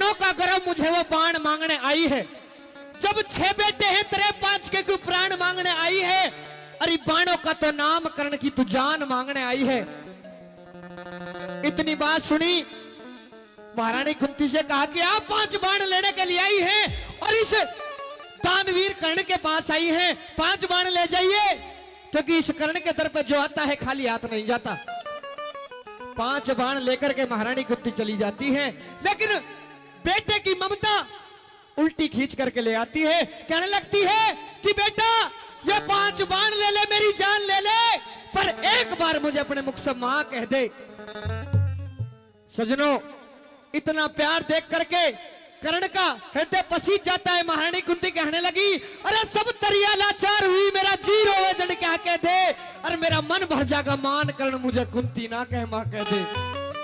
बाणों का गर्व मुझे वो बाण मांगने आई है। जब 6 बेटे हैं तेरे 5 के क्यों प्राण मांगने आई है। अरे बाणों का तो नामकरण की तू जान मांगने आई है। इतनी बात सुनी महारानी कुंती से कहा कि आप 5 बाण लेने के लिए आई हैं और इस दानवीर कर्ण के पास आई हैं। 5 बाण ले जाइए, क्योंकि इस कर्ण के दर पर जो आता है खाली हाथ नहीं जाता। 5 बाण लेकर के महारानी कुंती चली जाती है, लेकिन बेटे की ममता उल्टी खींच करके ले आती है। कहने लगती है कि बेटा ये 5 बाण ले ले, मेरी जान ले ले, पर एक बार मुझे अपने मुख से मां कह दे। सजनों, इतना प्यार देख करके कर्ण का हृदय पसीज जाता है। महारानी कुंती कहने लगी, अरे सब तरिया लाचार हुई, मेरा जी रोवे जन क्या कह दे, अरे मेरा मन भर जाएगा मान कर्ण मुझे कुंती ना कह मां कह दे।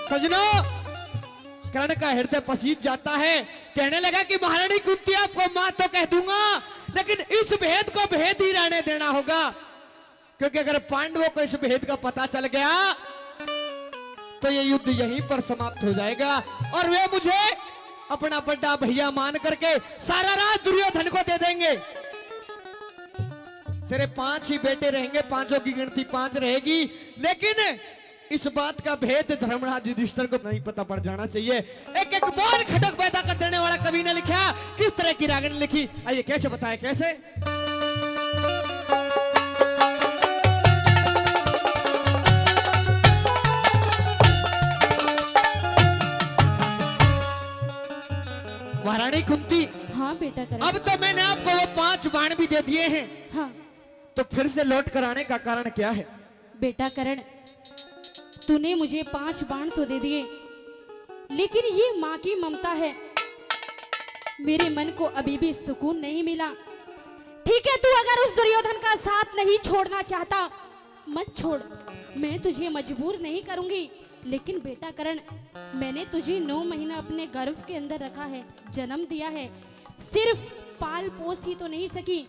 सजनों, कर्ण का हृदय पसीज जाता है। कहने लगा कि महारानी कुंती आपको मां तो कह दूंगा, लेकिन इस भेद को भेद ही रहने देना होगा, क्योंकि अगर पांडवों को इस भेद का पता चल गया तो ये युद्ध यहीं पर समाप्त हो जाएगा और वे मुझे अपना बड़ा भैया मान करके सारा राज दुर्योधन को दे देंगे। तेरे 5 ही बेटे रहेंगे, 5 की गिनती 5 रहेगी, लेकिन इस बात का भेद धर्मराज युधिष्ठिर को नहीं पता पड़ जाना चाहिए। एक एक बार खटक पैदा कर देने वाला कवि ने लिखा। किस तरह की रागनी लिखी, आइए कैसे बताएं कैसे। महारानी कुंती, हाँ बेटा करण। अब तो मैंने आपको वो 5 बाण भी दे दिए हैं, हाँ तो फिर से लौट कर आने का कारण क्या है? बेटा करण, तूने मुझे 5 बाण तो दे दिए, लेकिन ये माँ की ममता है। मेरे मन को अभी भी सुकून नहीं मिला। ठीक है, तू अगर उस दुर्योधन का साथ नहीं छोड़ना चाहता मत छोड़, मैं तुझे मजबूर नहीं करूंगी। लेकिन बेटा करण, मैंने तुझे 9 महीना अपने गर्भ के अंदर रखा है, जन्म दिया है, सिर्फ पाल पोस ही तो नहीं सकी।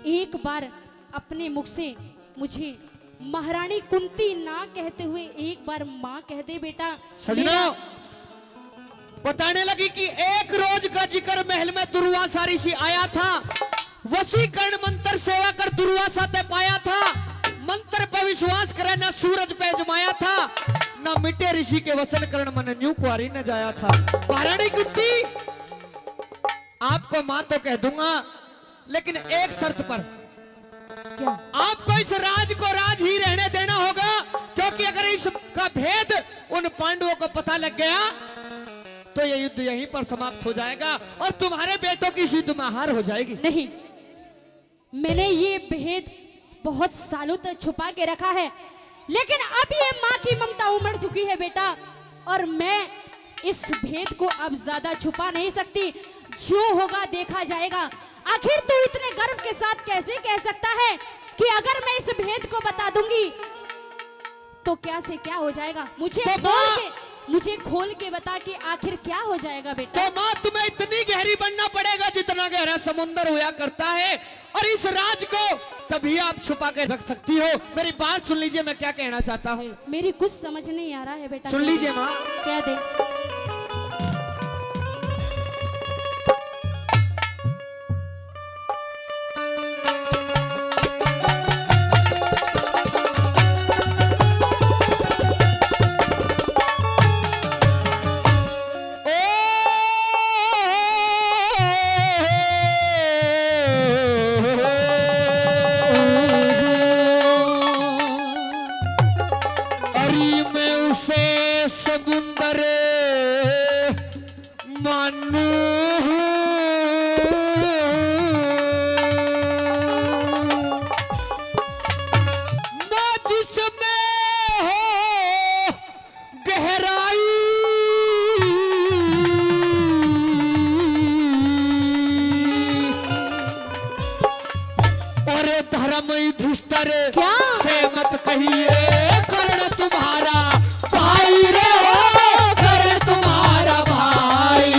एक बार अपने मुख से मुझे महारानी कुंती ना कहते हुए एक बार माँ कह दे बेटा। सजनों, बताने लगी कि एक रोज का जिक्र महल में दुर्वासा ऋषि आया था। वशीकरण मंत्र सेवा कर दुर्वासा ते पाया था। मंत्र पर विश्वास करे न सूरज पे जमाया था, न मिटे ऋषि के वचन करण मन न्यू कुआरी न जाया था। महारानी कुंती, आपको मां तो कह दूंगा, लेकिन एक शर्त पर। क्या? आपको इस राज को राज ही रहने देना होगा, क्योंकि अगर इसका भेद उन पांडवों को पता लग गया तो ये युद्ध यहीं पर समाप्त हो जाएगा और तुम्हारे बेटों की युद्ध में हार हो जाएगी। नहीं, मैंने ये भेद बहुत सालों तक छुपा के रखा है, लेकिन अब ये माँ की ममता उमड़ चुकी है बेटा, और मैं इस भेद को अब ज्यादा छुपा नहीं सकती। जो होगा देखा जाएगा। आखिर तू इतने गर्व के साथ कैसे कह सकता है कि अगर मैं इस भेद को बता दूंगी तो क्या से क्या हो जाएगा? मुझे खोल के बता कि आखिर क्या हो जाएगा बेटा। तो माँ, तुम्हें इतनी गहरी बनना पड़ेगा जितना गहरा समुद्र हुआ करता है, और इस राज को तभी आप छुपा के रख सकती हो। मेरी बात सुन लीजिए, मैं क्या कहना चाहता हूँ। मेरी कुछ समझ नहीं आ रहा है बेटा। सुन लीजिए माँ। कह दे। क्या से मत कहिए कर्ण तुम्हारा भाई रे हो, कर्ण तुम्हारा भाई।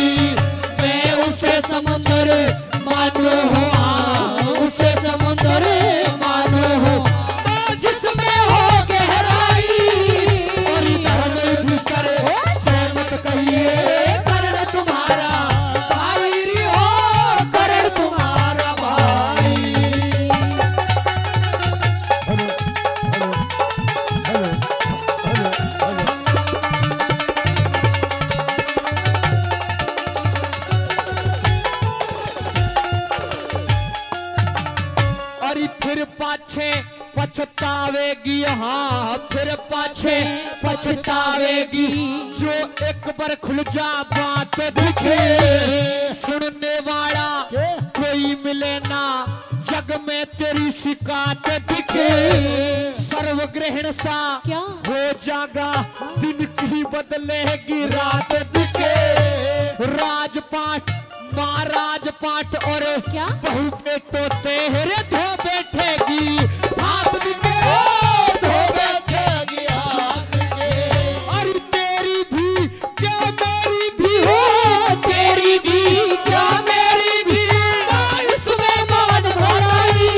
पछतावेगी, हाँ फिर पाछे पछतावेगी। जो एक बार खुल जा बात दिखे, सुनने वाला कोई मिले ना, जग में तेरी शिकायत दिखे। सर्वग्रहण सा क्या? हो जागा, दिन की बदलेगी रात दिखे। राजपाट माँ राजपाट और क्या? बहू पे तोते हेरे धो बैठेगी, हाथ दिखे धो बैठेगी हाथ के। अरे तेरी भी क्या मेरी भी हो, तेरी भी क्या मेरी भी, इसमें मान भराई।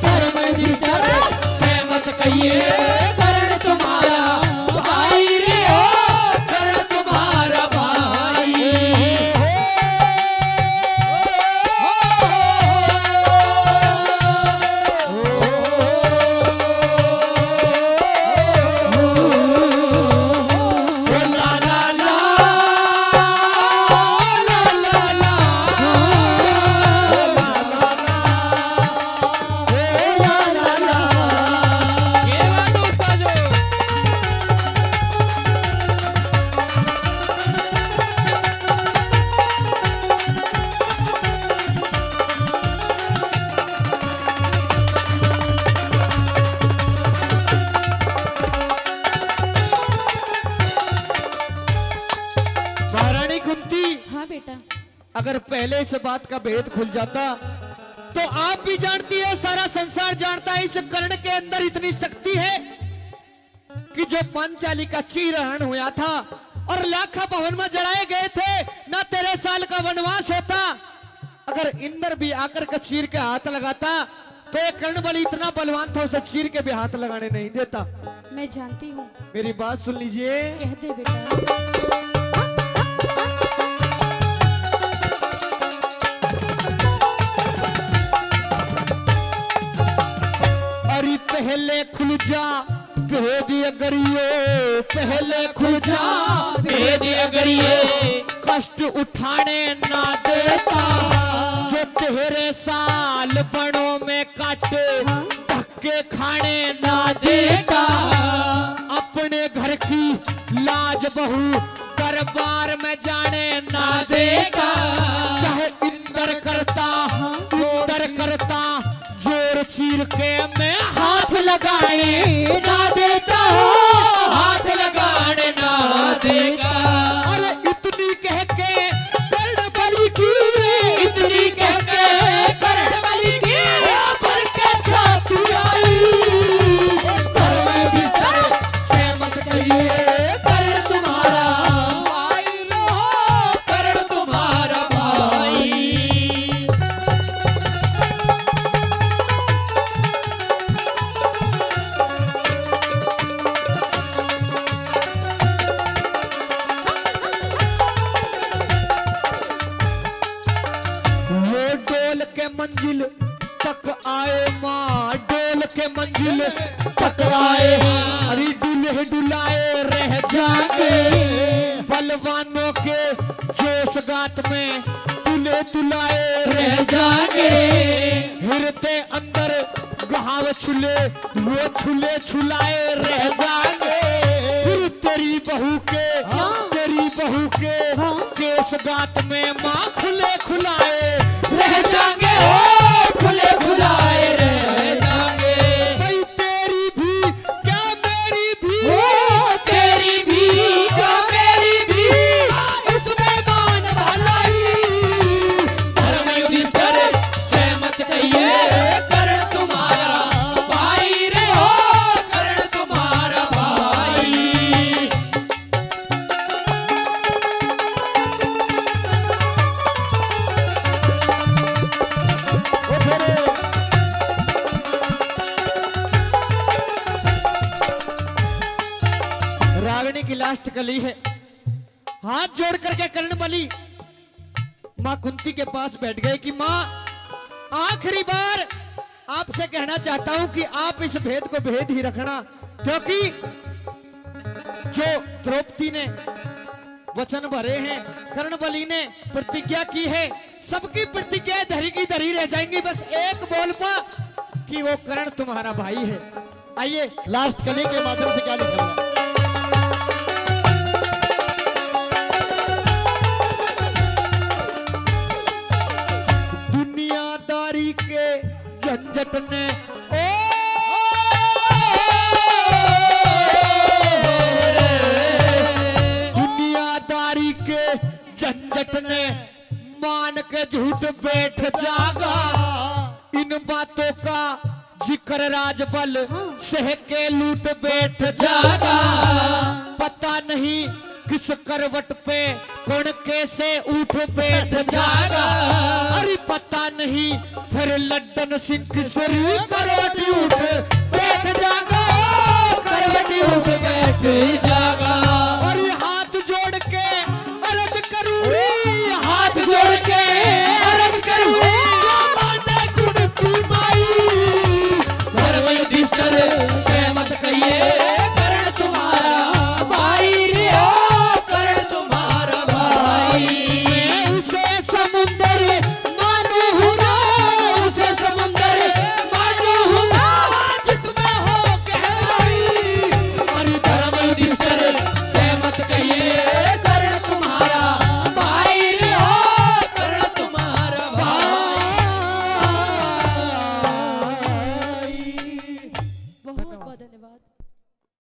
धर्म विचार से मत कहिए, कर्ण तुम्हारा भाई रे हो, कर्ण तुम्हारा भाई। महारानी कुंती, हाँ बेटा। अगर पहले इस बात का भेद खुल जाता तो आप भी जानती है, सारा संसार जानता है, इस कर्ण के अंदर इतनी शक्ति है कि जो पांचाली का चीरहरण हुआ था और लाखा भवन में जलाए गए थे, ना 13 साल का वनवास होता। अगर इंद्र भी आकर के चीर के हाथ लगाता तो ये कर्ण बलि इतना बलवान था, उसे चीर के भी हाथ लगाने नहीं देता। मैं जानती हूँ। मेरी बात सुन लीजिए। कह दे बेटा। अरे पहले खुल जा भेद अगरियो, पहले खुल जा भेद अगरियो। कष्ट उठाने ना देता, जो तेरे साल बड़ों में काटे, धक्के खाने ना देता। अपने घर की लाज बहू दरबार में जाने ना देगा। चाहे इंद्र करता इंद्र करता, जोर चीर के मैं हाथ लगाने ना देता हो, हाथ लगाने ना देगा। अरे इतनी कह के कर्ण बलि की, इतनी कह के कर्ण बलि की, पर के छाती आई। धर्म विचार से मत कहिए, कर्ण तुम्हारा भाई लो, कर्ण तुम्हारा भाई। डोल के मंजिल तक आए माँ, डोल के मंजिल तक आए। अरे दुल्हे डुलाए रह जाएंगे, बलवानों के जोश गात में दुल्हे दुलाए रह जाएंगे। हृदय अंदर घाव छुले, वो छुले छुलाए रह जाएंगे। फिर तेरी बहू के, तेरी बहू के केस गात में माँ खुले खुलाए रह जाएंगे, ओ खुले खुलाए रह जाएंगे। भाई तेरी भी क्या मेरी भी, ओ तेरी भी क्या मेरी भी, इसमें मान भलाई। धर्म युधिष्ठिर से मत कहिए, कर्ण तुम्हारा भाई रे हो, कर्ण तुम्हारा भाई। रागिनी की लास्ट कली है। हाथ जोड़ करके कर्ण बलि मां कुंती के पास बैठ गए कि मां, आखिरी बार आपसे कहना चाहता हूं कि आप इस भेद को भेद ही रखना, क्योंकि जो द्रौपदी ने वचन भरे हैं, कर्ण बलि ने प्रतिज्ञा की है, सबकी प्रतिज्ञा धरी की धरी रह जाएंगी। बस एक बोल पा कि वो करण तुम्हारा भाई है। आइए लास्ट कली के माध्यम से क्या लिखा है? दुनियादारी के झंझट ने दुनियादारी के झंझट ने मान के झूठ बैठ जागा। इन बातों का जिक्र राजबल सह के लूट बैठ जागा। पता नहीं किस करवट पे कौन कैसे उठ बैठ जागा। अरे पता नहीं फिर लड्डन सिंह किसरी करवट उठ बैठ जागा। करवट उठ बैठ जागा।